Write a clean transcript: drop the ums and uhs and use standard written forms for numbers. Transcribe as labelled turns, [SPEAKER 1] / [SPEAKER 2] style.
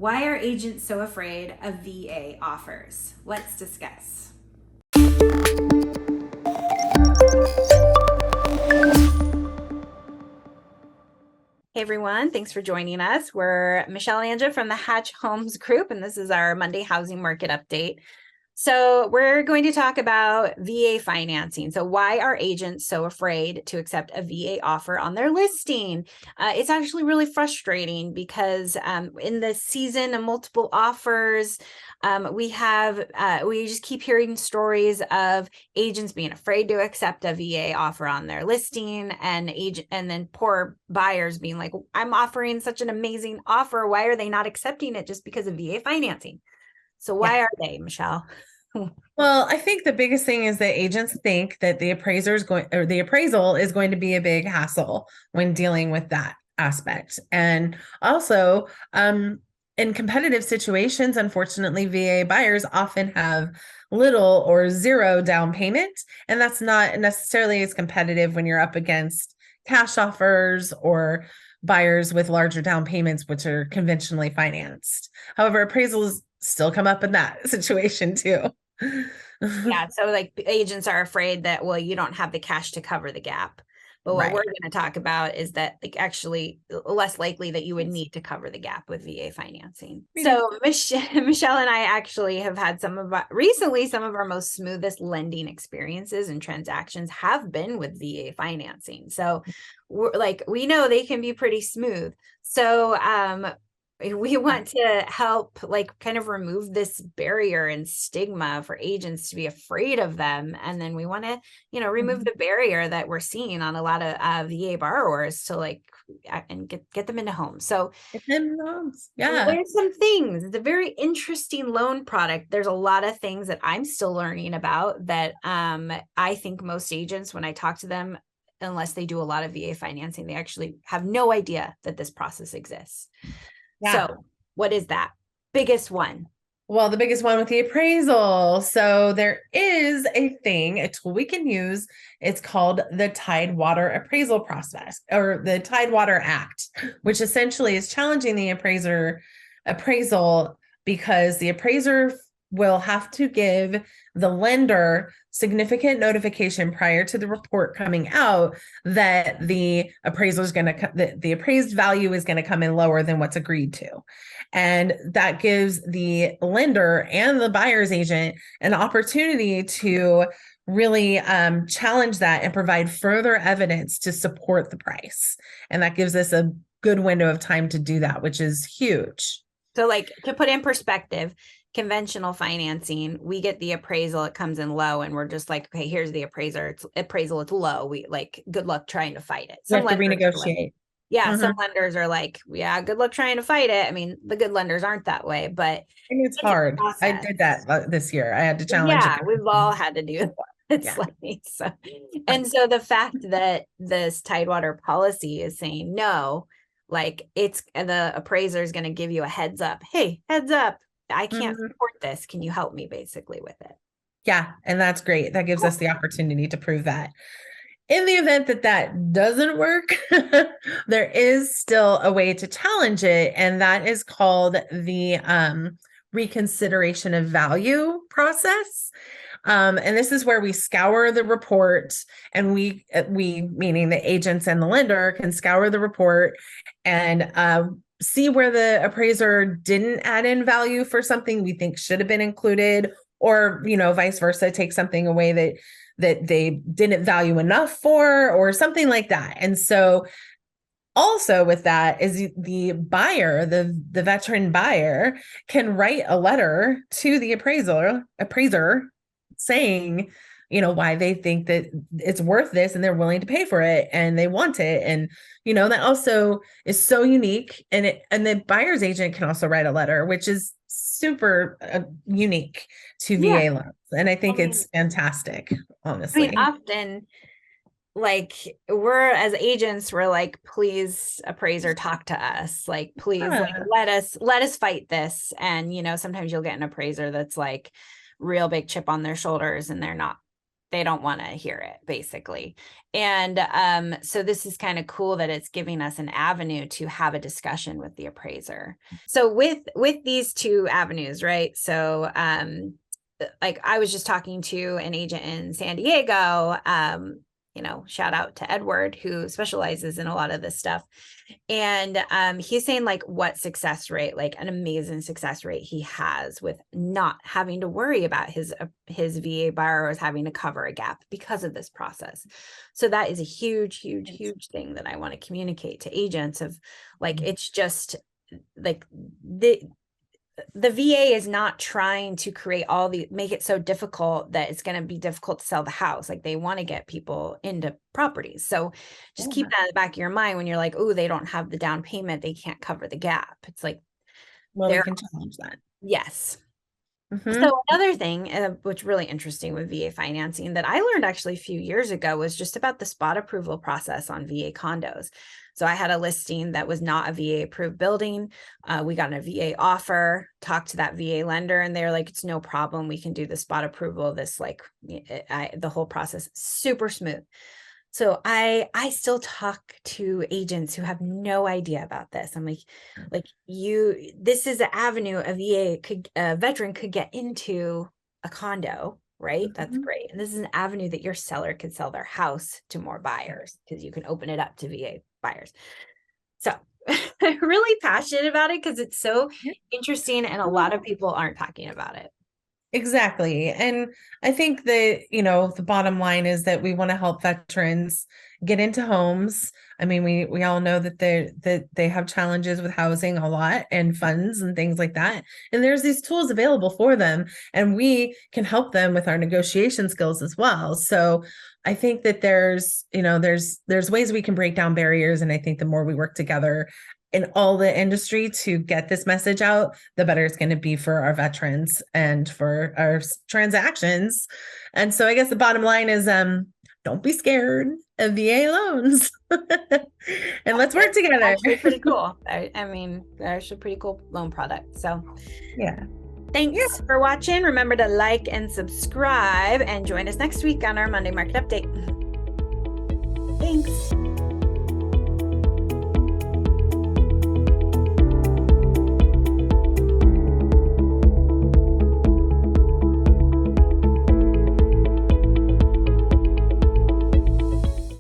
[SPEAKER 1] Why are agents so afraid of VA offers? Let's discuss. Hey everyone, thanks for joining us. We're Michelle and Anja from the Hatch Homes Group, and this is our Monday housing market update. So we're going to talk about VA financing. So why are agents so afraid to accept a VA offer on their listing? It's actually really frustrating because in the season of multiple offers, we just keep hearing stories of agents being afraid to accept a VA offer on their listing, and then poor buyers being like, I'm offering such an amazing offer. Why are they not accepting it just because of VA financing? So why are they, Michelle?
[SPEAKER 2] Well, I think the biggest thing is that agents think that the appraisal is going to be a big hassle when dealing with that aspect. And also, in competitive situations, unfortunately, VA buyers often have little or zero down payment, and that's not necessarily as competitive when you're up against cash offers or buyers with larger down payments, which are conventionally financed. However, appraisals still come up in that situation too.
[SPEAKER 1] Yeah, so like agents are afraid that, well, you don't have the cash to cover the gap. But what we're
[SPEAKER 2] Right.
[SPEAKER 1] going to talk about is that like actually less likely that you would need to cover the gap with VA financing.
[SPEAKER 2] Yeah.
[SPEAKER 1] So Michelle and I actually have had some of our most smoothest lending experiences and transactions have been with VA financing. So we know they can be pretty smooth. So we want to help like kind of remove this barrier and stigma for agents to be afraid of them, and then we want to remove the barrier that we're seeing on a lot of VA borrowers to like and get them into homes. So
[SPEAKER 2] It's in loans. Yeah.
[SPEAKER 1] there's some things. It's a very interesting loan product. There's a lot of things that I'm still learning about that I think most agents, when I talk to them, unless they do a lot of VA financing, they actually have no idea that this process exists.
[SPEAKER 2] Yeah.
[SPEAKER 1] So what is that biggest one?
[SPEAKER 2] Well, the biggest one with the appraisal. So there is a tool we can use. It's called the Tidewater Appraisal Process or the Tidewater Act, which essentially is challenging the appraisal because the appraiser will have to give the lender significant notification prior to the report coming out that the appraisal is going to the appraised value is going to come in lower than what's agreed to. And that gives the lender and the buyer's agent an opportunity to really challenge that and provide further evidence to support the price. And that gives us a good window of time to do that, which is huge.
[SPEAKER 1] So like to put in perspective, conventional financing, we get the appraisal, it comes in low, and we're just like, okay, here's the appraisal, it's low. We like, good luck trying to fight it.
[SPEAKER 2] We
[SPEAKER 1] Some
[SPEAKER 2] have to
[SPEAKER 1] lenders are like,
[SPEAKER 2] renegotiate.
[SPEAKER 1] yeah,
[SPEAKER 2] Mhm.
[SPEAKER 1] some lenders are like, yeah, good luck trying to fight it. I mean, the good lenders aren't that way, but
[SPEAKER 2] And it's
[SPEAKER 1] it's a
[SPEAKER 2] hard. I
[SPEAKER 1] process.
[SPEAKER 2] did that this year. I had to challenge it.
[SPEAKER 1] Yeah, we've all had to do that. It's
[SPEAKER 2] Yeah.
[SPEAKER 1] like so, and so the fact that this Tidewater policy is saying no, like it's the appraiser is going to give you a heads up. Hey, heads up, I can't
[SPEAKER 2] Mhm.
[SPEAKER 1] support this. Can you help me basically with it?
[SPEAKER 2] Yeah. And that's great. That gives us
[SPEAKER 1] Cool.
[SPEAKER 2] the opportunity to prove that. In the event that that doesn't work, there is still a way to challenge it, and that is called the reconsideration of value process. And this is where we scour the report, and we meaning the agents and the lender can scour the report and see where the appraiser didn't add in value for something we think should have been included, or vice versa, take something away that they didn't value enough for, or something like that. And so also with that is the buyer, the veteran buyer can write a letter to the appraiser saying, why they think that it's worth this and they're willing to pay for it and they want it. And, that also is so unique. And the buyer's agent can also write a letter, which is super unique to
[SPEAKER 1] Yeah.
[SPEAKER 2] VA loans. And I
[SPEAKER 1] I
[SPEAKER 2] think
[SPEAKER 1] mean,
[SPEAKER 2] it's fantastic,
[SPEAKER 1] I mean,
[SPEAKER 2] honestly.
[SPEAKER 1] often like we're as agents, we're like, please, appraiser, talk to us. Like, please, like
[SPEAKER 2] Yeah.
[SPEAKER 1] let us fight this. And sometimes you'll get an appraiser that's like real big chip on their shoulders and they're not they don't want to hear it, basically. And so this is kind of cool that it's giving us an avenue to have a discussion with the appraiser. So with these two avenues, right? So like I was just talking to an agent in San Diego, shout out to Edward, who specializes in a lot of this stuff. And he's saying like what success rate, like an amazing success rate he has with not having to worry about his VA borrowers having to cover a gap because of this process. So that is a huge thing that I want to communicate to agents of like, it's just like the VA is not trying to make it so difficult that it's going to be difficult to sell the house. Like they want to get people into properties. So just keep that in the back of your mind when you're like, oh, they don't have the down payment, they can't cover the gap. It's like,
[SPEAKER 2] well, we can challenge that.
[SPEAKER 1] Yes. So another thing, which really interesting with VA financing that I learned actually a few years ago was just about the spot approval process on VA condos. So I had a listing that was not a VA approved building. We got a VA offer, talked to that VA lender, and they're like, it's no problem. We can do the spot approval. This the whole process, super smooth. So I still talk to agents who have no idea about this. I'm like this is an avenue a veteran could get into a condo, right? That's great. And this is an avenue that your seller could sell their house to more buyers because you can open it up to VA buyers. So I'm really passionate about it because it's so interesting and a lot of people aren't talking about it.
[SPEAKER 2] Exactly. And I think that, the bottom line is that we want to help veterans get into homes. I mean, we all know that they have challenges with housing a lot and funds and things like that. And there's these tools available for them, and we can help them with our negotiation skills as well. So I think that there's ways we can break down barriers. And I think the more we work together in all the industry to get this message out, the better it's going to be for our veterans and for our transactions. And so I guess the bottom line is, don't be scared of VA loans and let's work together.
[SPEAKER 1] Actually pretty cool. I mean, they're actually a pretty cool loan product. So
[SPEAKER 2] yeah.
[SPEAKER 1] Thanks for watching. Remember to like and subscribe and join us next week on our Monday Market Update. Thanks.